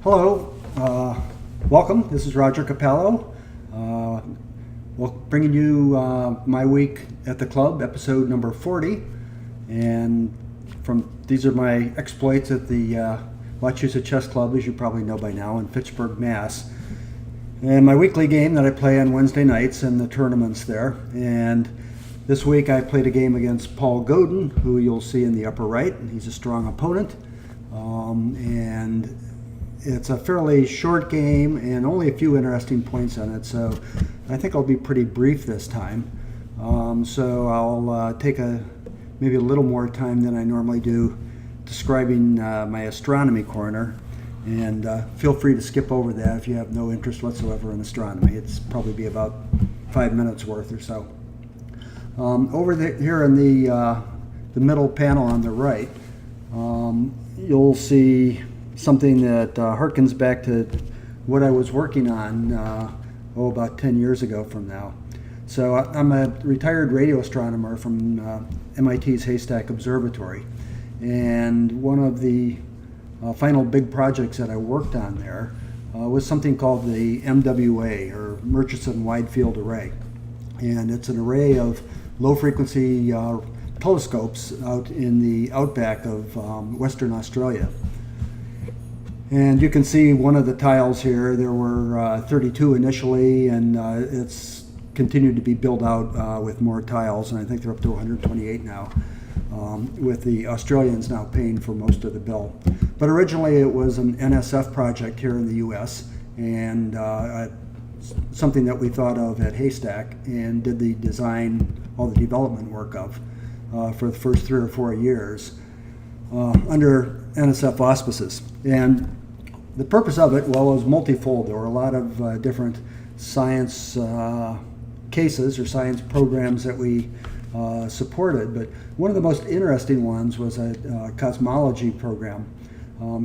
Hello, welcome. This is Roger Capello. Bringing you my week at the club, episode number 40. And these are my exploits at the Wachusett Chess Club, as you probably know by now, in Fitchburg, Mass. And my weekly game that I play on Wednesday nights and the tournaments there. And this week I played a game against Paul Godin, who you'll see in the upper right. He's a strong opponent. And it's a fairly short game and only a few interesting points on it, so I think I'll be pretty brief this time. So I'll take maybe a little more time than I normally do describing my astronomy corner, and feel free to skip over that if you have no interest whatsoever in astronomy. It's probably be about 5 minutes worth or so. Here in the middle panel on the right, you'll see something that harkens back to what I was working on about 10 years ago from now. So I'm a retired radio astronomer from MIT's Haystack Observatory, and one of the final big projects that I worked on there was something called the MWA, or Murchison Wide Field Array. And it's an array of low-frequency telescopes out in the outback of Western Australia. And you can see one of the tiles here. There were 32 initially, and it's continued to be built out with more tiles, and I think they're up to 128 now, with the Australians now paying for most of the bill. But originally it was an NSF project here in the US, and something that we thought of at Haystack and did the design, all the development work of for the first 3 or 4 years under NSF auspices. And the purpose of it, well, was multifold. There were a lot of different science cases or science programs that we supported, but one of the most interesting ones was a cosmology program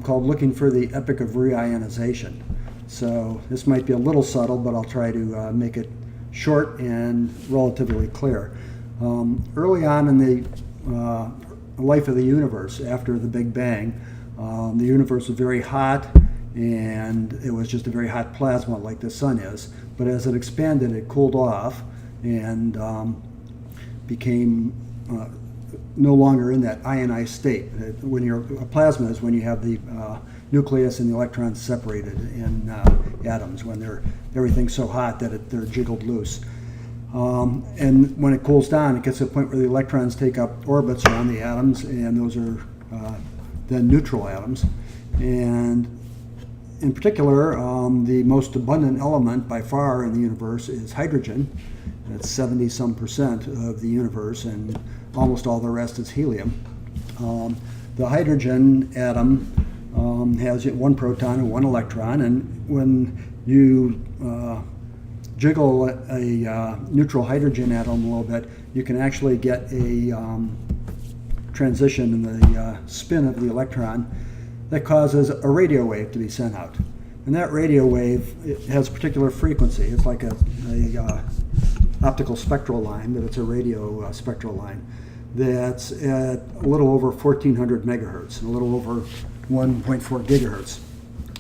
called Looking for the Epoch of Reionization. So this might be a little subtle, but I'll try to make it short and relatively clear. Early on in the life of the universe, after the Big Bang, the universe was very hot, and it was just a very hot plasma like the sun is. But as it expanded, it cooled off and became no longer in that ionized state. When a plasma is when you have the nucleus and the electrons separated in atoms, when everything's so hot that they're jiggled loose. And when it cools down, it gets to a point where the electrons take up orbits around the atoms, and those are then neutral atoms. And in particular, the most abundant element by far in the universe is hydrogen. It's 70-some% of the universe, and almost all the rest is helium. The hydrogen atom has 1 proton and 1 electron, and when you jiggle a neutral hydrogen atom a little bit, you can actually get a transition in the spin of the electron that causes a radio wave to be sent out. And that radio wave, it has a particular frequency. It's like a optical spectral line, but it's a radio spectral line that's at a little over 1400 megahertz, a little over 1.4 gigahertz.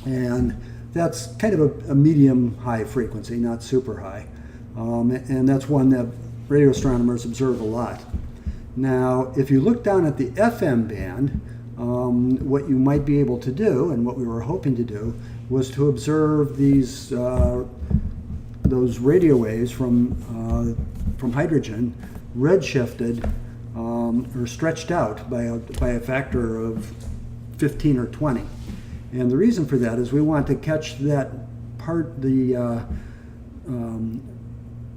And that's kind of a medium high frequency, not super high. And that's one that radio astronomers observe a lot. Now, if you look down at the FM band, what you might be able to do, and what we were hoping to do, was to observe those radio waves from hydrogen redshifted or stretched out by a factor of 15 or 20. And the reason for that is we want to catch that part,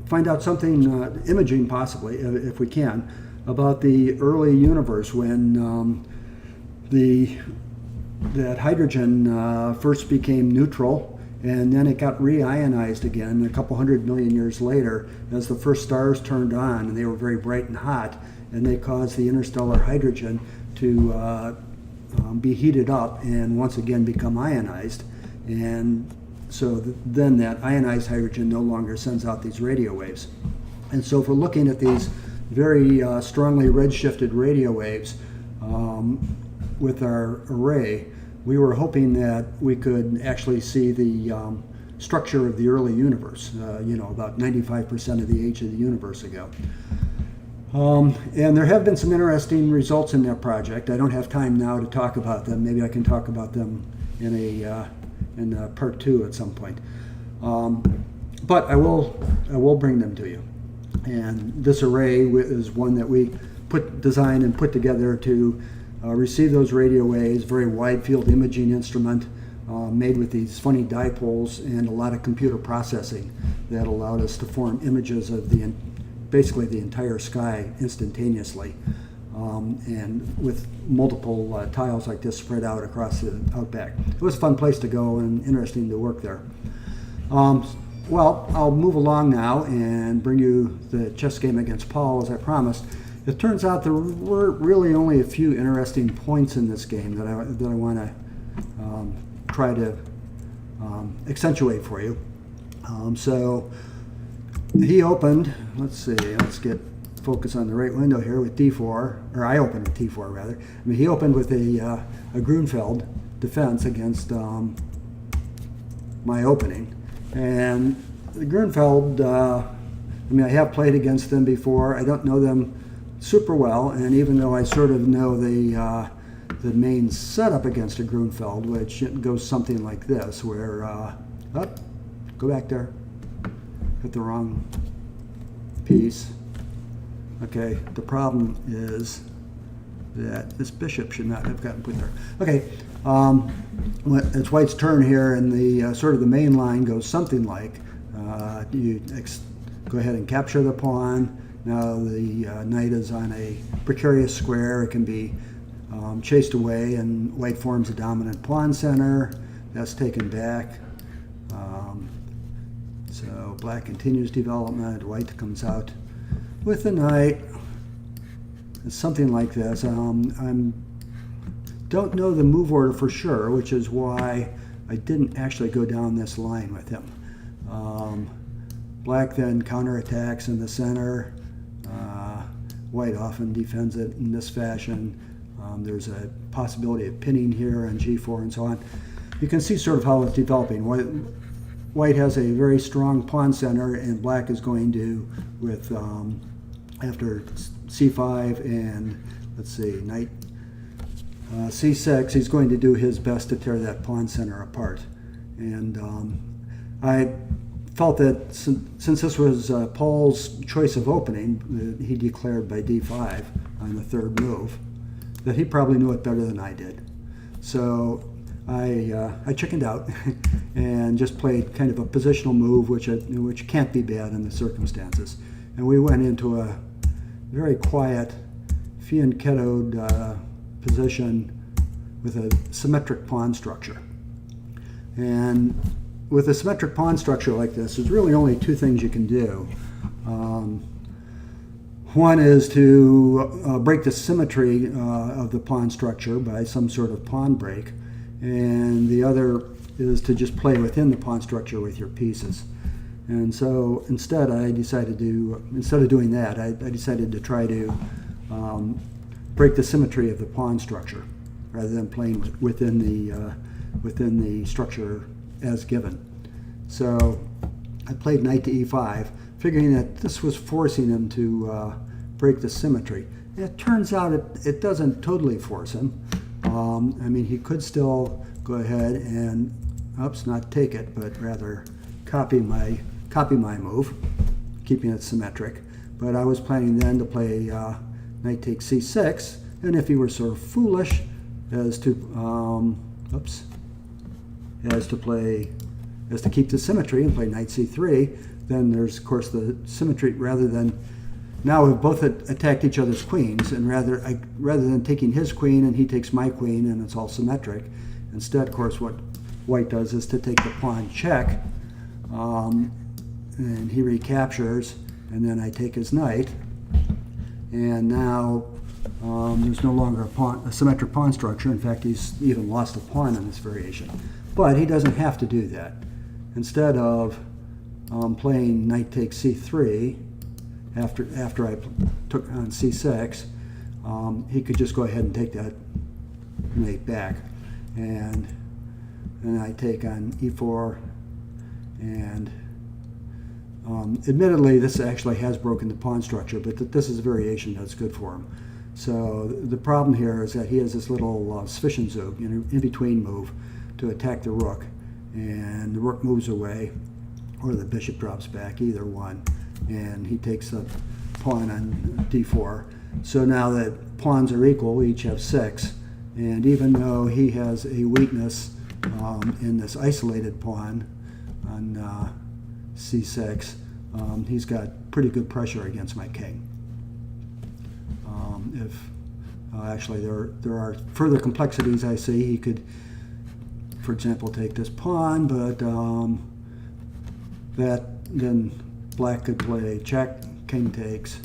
find out something, imaging possibly, if we can, about the early universe when that hydrogen first became neutral, and then it got reionized again a couple 100 million years later as the first stars turned on, and they were very bright and hot, and they caused the interstellar hydrogen to be heated up and once again become ionized. And so then that ionized hydrogen no longer sends out these radio waves. And so if we're looking at these very strongly redshifted radio waves with our array, we were hoping that we could actually see the structure of the early universe, about 95% of the age of the universe ago. And there have been some interesting results in that project. I don't have time now to talk about them. Maybe I can talk about them in part 2 at some point. But I will bring them to you. And this array is one that we designed and put together to receive those radio waves. Very wide field imaging instrument made with these funny dipoles and a lot of computer processing that allowed us to form images of basically the entire sky instantaneously, and with multiple tiles like this spread out across the outback. It was a fun place to go and interesting to work there. Well, I'll move along now and bring you the chess game against Paul, as I promised. It turns out there were really only a few interesting points in this game that I want to try to accentuate for you. So he opened, let's get focus on the right window here with d4, or I opened with t4 rather. I mean, he opened with a Gruenfeld Defense against my opening. And the Gruenfeld, I have played against them before. I don't know them super well, and even though I sort of know the main setup against a Gruenfeld, which goes something like this, where, go back there. Hit the wrong piece. Okay, the problem is that this bishop should not have gotten put there. Okay, it's White's turn here, and the sort of the main line goes something like, you go ahead and capture the pawn. Now the knight is on a precarious square. It can be chased away, and White forms a dominant pawn center. That's taken back. So Black continues development. White comes out with the knight. It's something like this. I don't know the move order for sure, which is why I didn't actually go down this line with him. Black then counterattacks in the center. White often defends it in this fashion. There's a possibility of pinning here on g4 and so on. You can see sort of how it's developing. White has a very strong pawn center, and Black is going to, with after c5 and let's see, knight c6, he's going to do his best to tear that pawn center apart. And I felt that since this was Paul's choice of opening, he declared by d5 on the third move, that he probably knew it better than I did. So I chickened out and just played kind of a positional move, which can't be bad in the circumstances. And we went into a very quiet fianchettoed position with a symmetric pawn structure. And with a symmetric pawn structure like this, there's really only two things you can do. One is to break the symmetry of the pawn structure by some sort of pawn break, and the other is to just play within the pawn structure with your pieces. And so instead of doing that, I decided to try to break the symmetry of the pawn structure rather than playing within the structure as given. So I played knight to e5, figuring that this was forcing him to break the symmetry. And it turns out it doesn't totally force him. He could still go ahead and, not take it, but rather copy my move, keeping it symmetric. But I was planning then to play knight takes c6, and if he were sort of foolish as to keep the symmetry and play knight c3, then there's of course the symmetry. Rather than now we've both attacked each other's queens, and rather than taking his queen and he takes my queen and it's all symmetric, instead of course what White does is to take the pawn check, and he recaptures, and then I take his knight, and now there's no longer a symmetric pawn structure. In fact, he's even lost a pawn in this variation. But he doesn't have to do that. Instead of playing knight takes c3 after I took on c6, he could just go ahead and take that knight back. and then I take on e4, and admittedly this actually has broken the pawn structure, but this is a variation that's good for him. So the problem here is that he has this little Zwischenzug, in between move to attack the rook, and the rook moves away or the bishop drops back, either one, and he takes the pawn on d4. So now the pawns are equal, we each have 6, and even though he has a weakness in this isolated pawn on c6, he's got pretty good pressure against my king. Actually there are further complexities I see. He could, for example, take this pawn, but then black could play check, king takes,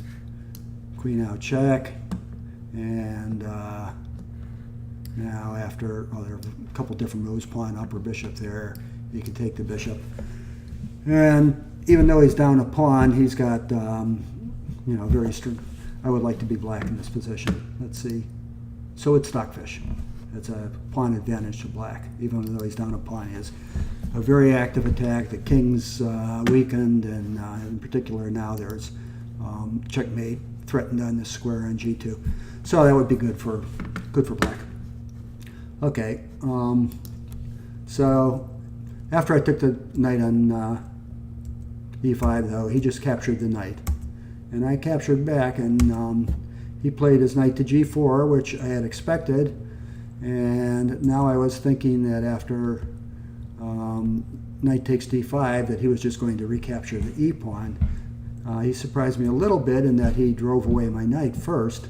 queen out check, and now after, there are a couple different moves, pawn up or bishop there, he could take the bishop. And even though he's down a pawn, he's got, very strong. I would like to be black in this position. Let's see. So it's stockfish. It's a pawn advantage to black. Even though he's down a pawn, he has a very active attack. The king's weakened, and in particular now there's checkmate threatened on this square on g2. So that would be good for black. Okay. So after I took the knight on e5, though, he just captured the knight. And I captured back, and he played his knight to g4, which I had expected. And now I was thinking that after knight takes d5, that he was just going to recapture the e-pawn. He surprised me a little bit in that he drove away my knight first.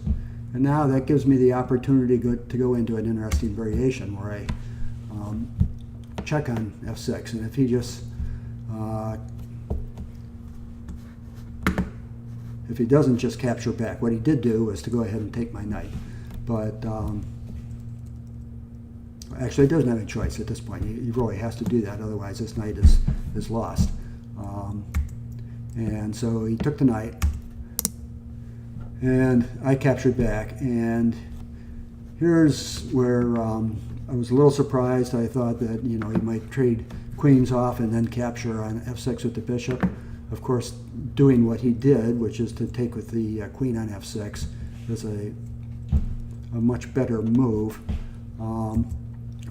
And now that gives me the opportunity to go into an interesting variation where I check on f6. And if he just if he doesn't just capture back, what he did do was to go ahead and take my knight. But actually, he doesn't have any choice at this point. He really has to do that, otherwise this knight is lost. And so he took the knight, and I captured back. And here's where I was a little surprised. I thought that he might trade queens off and then capture on f6 with the bishop. Of course, doing what he did, which is to take with the queen on f6, is a much better move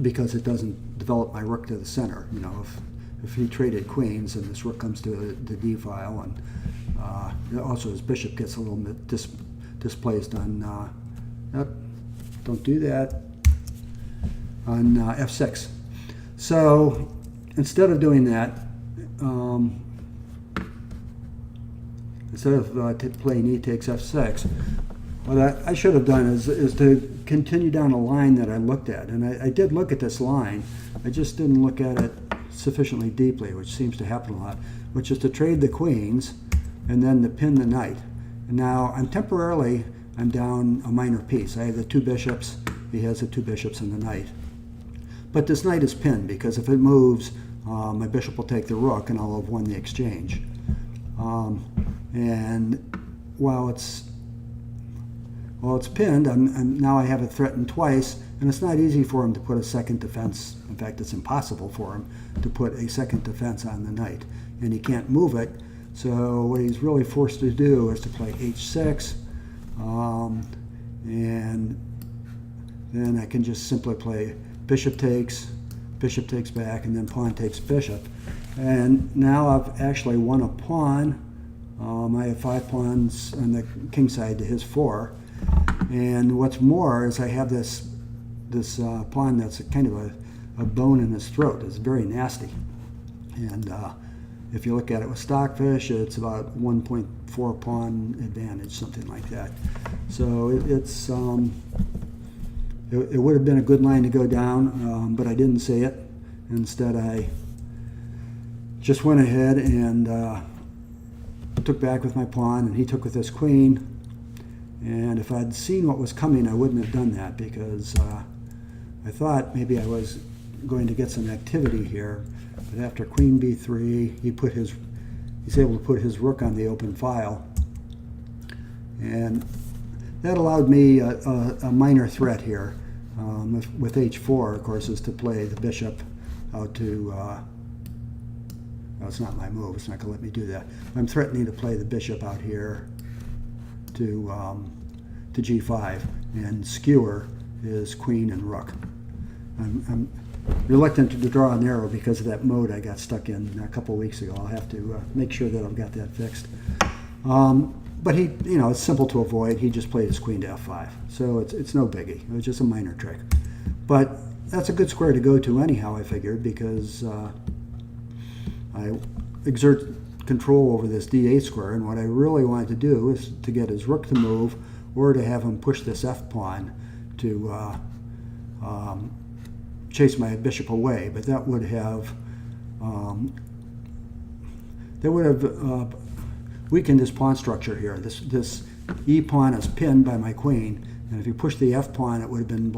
because it doesn't develop my rook to the center. If he traded queens and this rook comes to the d file, and also his bishop gets a little bit displaced on, don't do that, on f6. So instead of doing that, instead of playing e takes f6, what I should have done is to continue down a line that I looked at. And I did look at this line. I just didn't look at it sufficiently deeply, which seems to happen a lot, which is to trade the queens and then to pin the knight. And now I'm down a minor piece. I have the two bishops. He has the two bishops and the knight. But this knight is pinned because if it moves, my bishop will take the rook and I'll have won the exchange. And while it's pinned, now I have it threatened twice, and it's not easy for him to put a second defense. In fact, it's impossible for him to put a second defense on the knight, and he can't move it. So what he's really forced to do is to play h6, and then I can just simply play bishop takes back, and then pawn takes bishop. And now I've actually won a pawn. I have 5 pawns on the king side to his 4. And what's more is I have this pawn that's kind of a bone in his throat. It's very nasty. And if you look at it with stockfish, it's about 1.4 pawn advantage, something like that. So it would have been a good line to go down, but I didn't see it. Instead, I just went ahead and took back with my pawn, and he took with his queen. And if I'd seen what was coming, I wouldn't have done that, because I thought maybe I was going to get some activity here. But after queen b3, he's able to put his rook on the open file, and that allowed me a minor threat here. with h4, of course, is to play the bishop out to, well, it's not my move, it's not going to let me do that. I'm threatening to play the bishop out here to g5, and skewer is queen and rook. I'm reluctant to draw an arrow because of that mode I got stuck in a couple weeks ago. I'll have to make sure that I've got that fixed. But he, it's simple to avoid. He just played his queen to f5, so it's no biggie. It was just a minor trick. But that's a good square to go to anyhow, I figured, because I exert control over this d8 square, and what I really wanted to do is to get his rook to move, or to have him push this f-pawn to chase my bishop away. But that would have weakened his pawn structure here. This e-pawn is pinned by my queen, and if you push the f-pawn, it would have been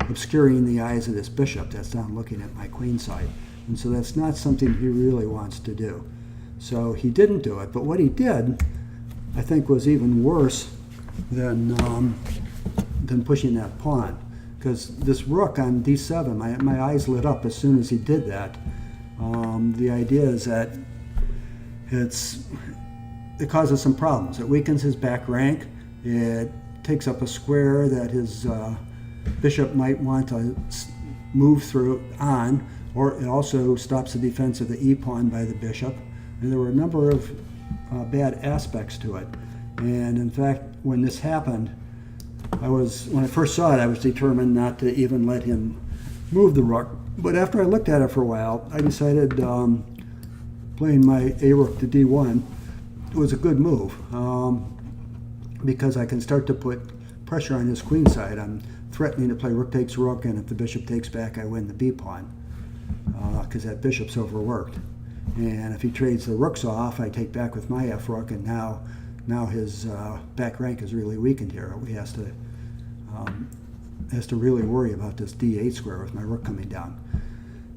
obscuring the eyes of this bishop that's down looking at my queen side. And so that's not something he really wants to do. So he didn't do it. But what he did, I think, was even worse than pushing that pawn. Because this rook on d7, my eyes lit up as soon as he did that. The idea is that it causes some problems. It weakens his back rank. It takes up a square that his bishop might want to move through on, or it also stops the defense of the e-pawn by the bishop. And there were a number of bad aspects to it. And in fact, when this happened, when I first saw it, I was determined not to even let him move the rook. But after I looked at it for a while, I decided playing my a-rook to d1 was a good move, because I can start to put pressure on his queen side. I'm threatening to play rook takes rook, and if the bishop takes back, I win the b-pawn, because that bishop's overworked. And if he trades the rooks off, I take back with my f-rook, and now his back rank is really weakened here. He has to really worry about this d8 square with my rook coming down.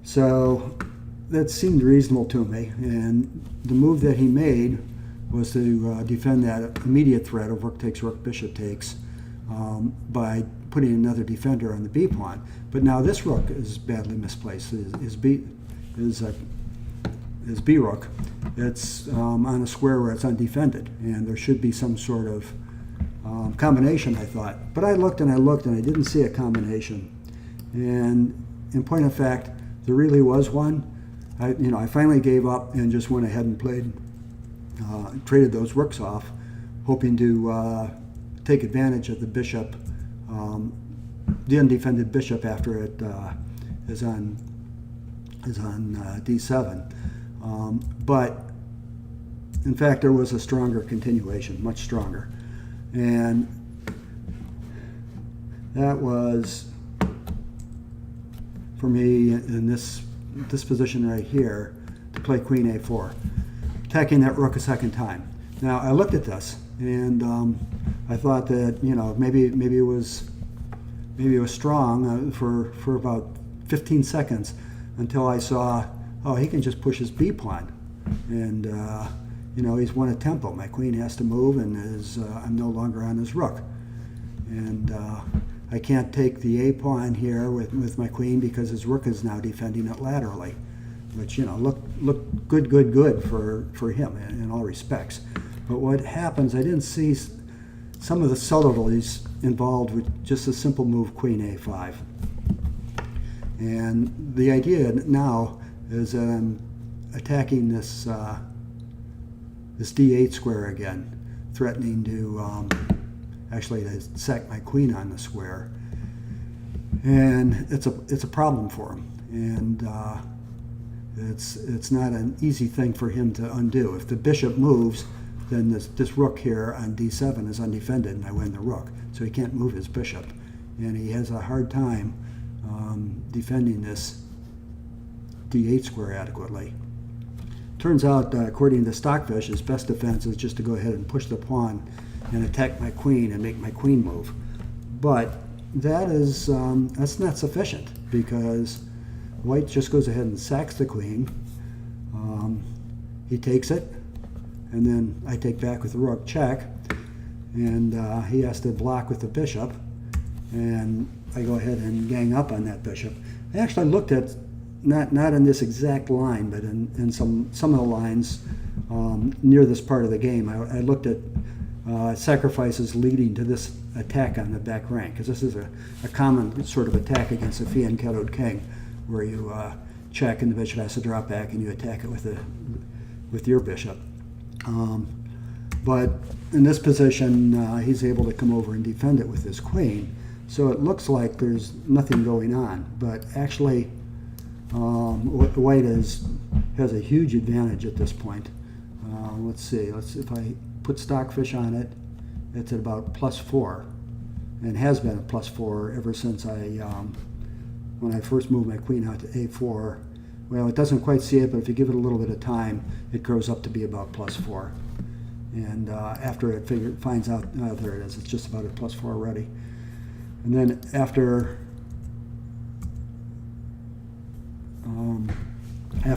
So that seemed reasonable to me, and the move that he made was to defend that immediate threat of rook takes rook, bishop takes, by putting another defender on the b-pawn. But now this rook is badly misplaced. His b-rook, it's on a square where it's undefended, and there should be some sort of combination, I thought. But I looked and I looked and I didn't see a combination. And in point of fact, there really was one. I finally gave up and just went ahead and traded those rooks off, hoping to take advantage of the bishop, the undefended bishop after it is on d7. But in fact, there was a stronger continuation, much stronger. And that was, for me, in this position right here, to play queen a4, attacking that rook a second time. Now, I looked at this, and I thought that, maybe it was strong for about 15 seconds, until I saw, oh, he can just push his b-pawn, and he's won a tempo. My queen has to move, and I'm no longer on his rook, and I can't take the a-pawn here with my queen because his rook is now defending it laterally, which look good for him in all respects. But what happens, I didn't see some of the subtleties involved with just a simple move queen a5. And the idea now is that I'm attacking this d8 square again, threatening to actually to sack my queen on the square, and it's a problem for him, and it's not an easy thing for him to undo. If the bishop moves, then this rook here on d7 is undefended, and I win the rook, so he can't move his bishop, and he has a hard time defending this d8 square adequately. Turns out, according to Stockfish, his best defense is just to go ahead and push the pawn and attack my queen and make my queen move. But that's not sufficient, because white just goes ahead and sacks the queen. He takes it, and then I take back with the rook check, and he has to block with the bishop, and I go ahead and gang up on that bishop. I actually looked at, not in this exact line, but in some of the lines near this part of the game. I looked at sacrifices leading to this attack on the back rank, because this is a common sort of attack against a fianchettoed king, where you check and the bishop has to drop back and you attack it with your bishop. But in this position, he's able to come over and defend it with his queen. So it looks like there's nothing going on, but actually White has a huge advantage at this point. Let's see, if I put stockfish on it, it's at about +4, and has been at +4 ever since when I first moved my queen out to A4. Well, it doesn't quite see it, but if you give it a little bit of time, it grows up to be about +4. And after it finds out, there it is, it's just about at +4 already. And then after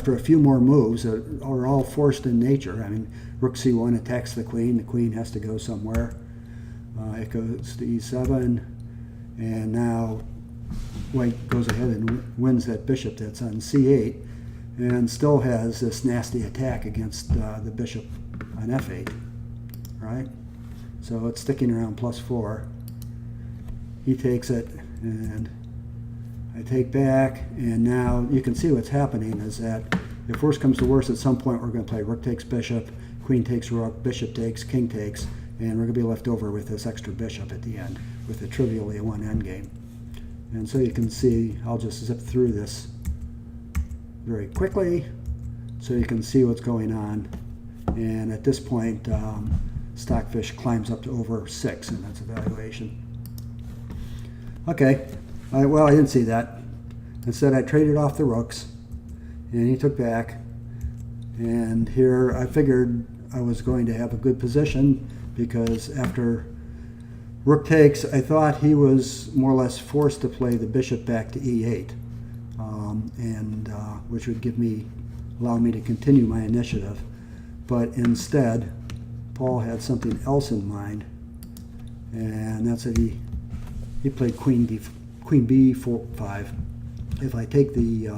a few more moves that are all forced in nature, I mean, rook c1 attacks the queen has to go somewhere. It goes to e7, and now White goes ahead and wins that bishop that's on c8, and still has this nasty attack against the bishop on f8, right? So it's sticking around +4. He takes it, and I take back, and now you can see what's happening is that if worse comes to worse, at some point we're going to play rook takes bishop, queen takes rook, bishop takes, king takes, and we're going to be left over with this extra bishop at the end with a trivially a 1 endgame. And so you can see, I'll just zip through this very quickly so you can see what's going on. And at this point, stockfish climbs up to over 6 in its evaluation. Okay, well, I didn't see that. Instead, I traded off the rooks, and he took back. And here I figured I was going to have a good position, because after rook takes, I thought he was more or less forced to play the bishop back to e8, which would allow me to continue my initiative. But instead, Paul had something else in mind, and that's that he played queen b5. If I take the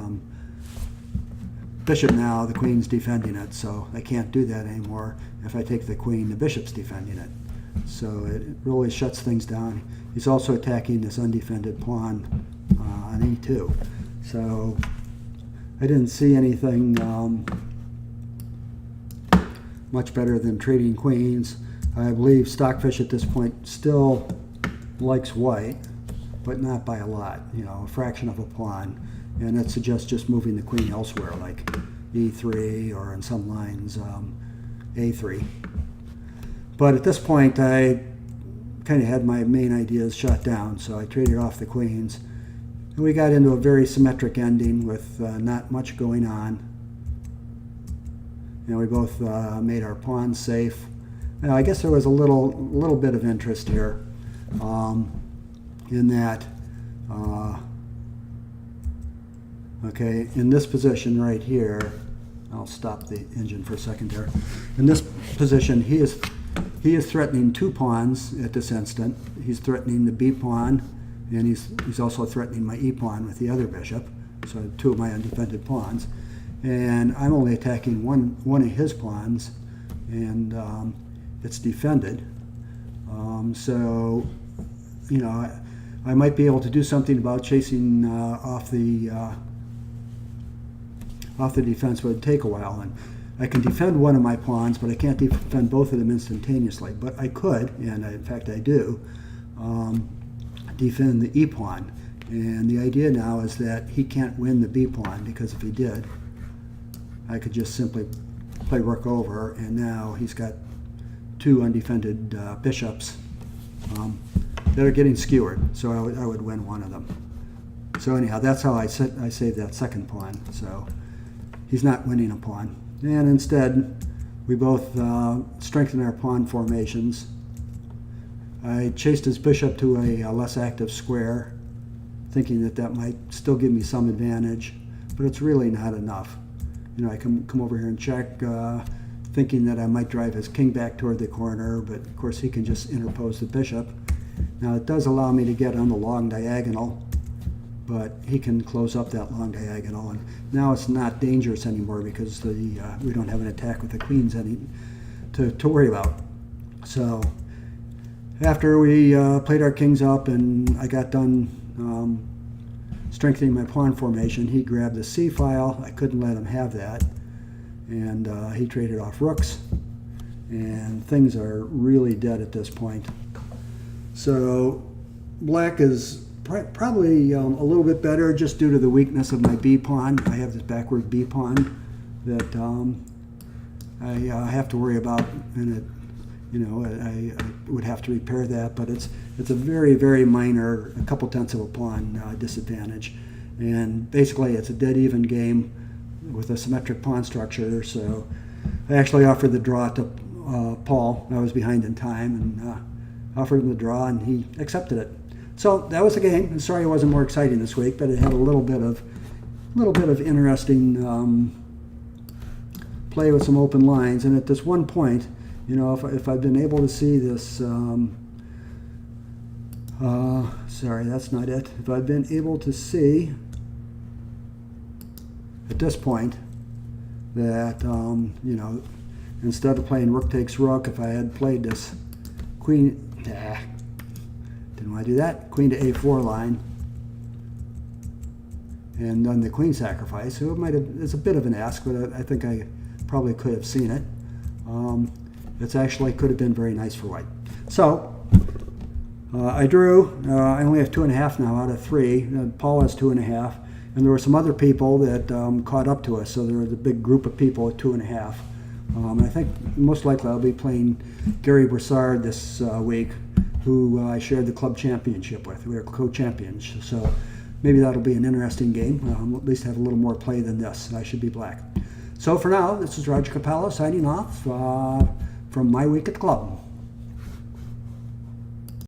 bishop now, the queen's defending it, so I can't do that anymore. If I take the queen, the bishop's defending it. So it really shuts things down. He's also attacking this undefended pawn on e2. So I didn't see anything much better than trading queens. I believe stockfish at this point still likes White, but not by a lot, a fraction of a pawn. And that suggests just moving the queen elsewhere, like e3, or in some lines a3. But at this point, I kind of had my main ideas shot down, so I traded off the queens. And we got into a very symmetric ending with not much going on. And we both made our pawns safe. Now, I guess there was a little bit of interest here in that, okay, in this position right here, I'll stop the engine for a second there. In this position, he is threatening 2 pawns at this instant. He's threatening the b pawn, and he's also threatening my e pawn with the other bishop. So 2 of my undefended pawns, and I'm only attacking one of his pawns, and it's defended. So I might be able to do something about chasing off the defense, but it'd take a while. And I can defend one of my pawns, but I can't defend both of them instantaneously. But I could, and in fact I do, defend the e pawn. And the idea now is that he can't win the b pawn, because if he did, I could just simply play rook over, and now he's got 2 undefended bishops that are getting skewered, so I would win one of them. So anyhow, that's how I saved that second pawn. So he's not winning a pawn. And instead, we both strengthen our pawn formations. I chased his bishop to a less active square, thinking that might still give me some advantage, but it's really not enough. I can come over here and check, thinking that I might drive his king back toward the corner, but of course he can just interpose the bishop, Now it does allow me to get on the long diagonal, but he can close up that long diagonal, and now it's not dangerous anymore because we don't have an attack with the queens to worry about. So after we played our kings up and I got done strengthening my pawn formation, he grabbed the c file. I couldn't let him have that, and he traded off rooks, and things are really dead at this point. So black is probably a little bit better just due to the weakness of my b pawn. I have this backward b pawn that I have to worry about, and I would have to repair that, but it's a very, very minor, a couple tenths of a pawn disadvantage. And basically it's a dead even game with a symmetric pawn structure. So I actually offered the draw to Paul. I was behind in time, and offered him the draw, and he accepted it. So that was the game. I'm sorry it wasn't more exciting this week, but it had a little bit of interesting play with some open lines. And at this one point, if I'd been able to see this, sorry, that's not it. If I'd been able to see at this point that, instead of playing rook takes rook, if I had played this queen, didn't want to do that, queen to a4 line, and done the queen sacrifice. So it's a bit of an ask, but I think I probably could have seen it. It's actually could have been very nice for white. So I drew. I only have 2.5 now out of 3. Paul has 2.5, and there were some other people that caught up to us. So there was a big group of people at 2.5. I think most likely I'll be playing Gary Broussard this week, who I shared the club championship with. We were co-champions, so maybe that'll be an interesting game. At least have a little more play than this. I should be black. So for now, this is Roger Capello signing off from my week at the club.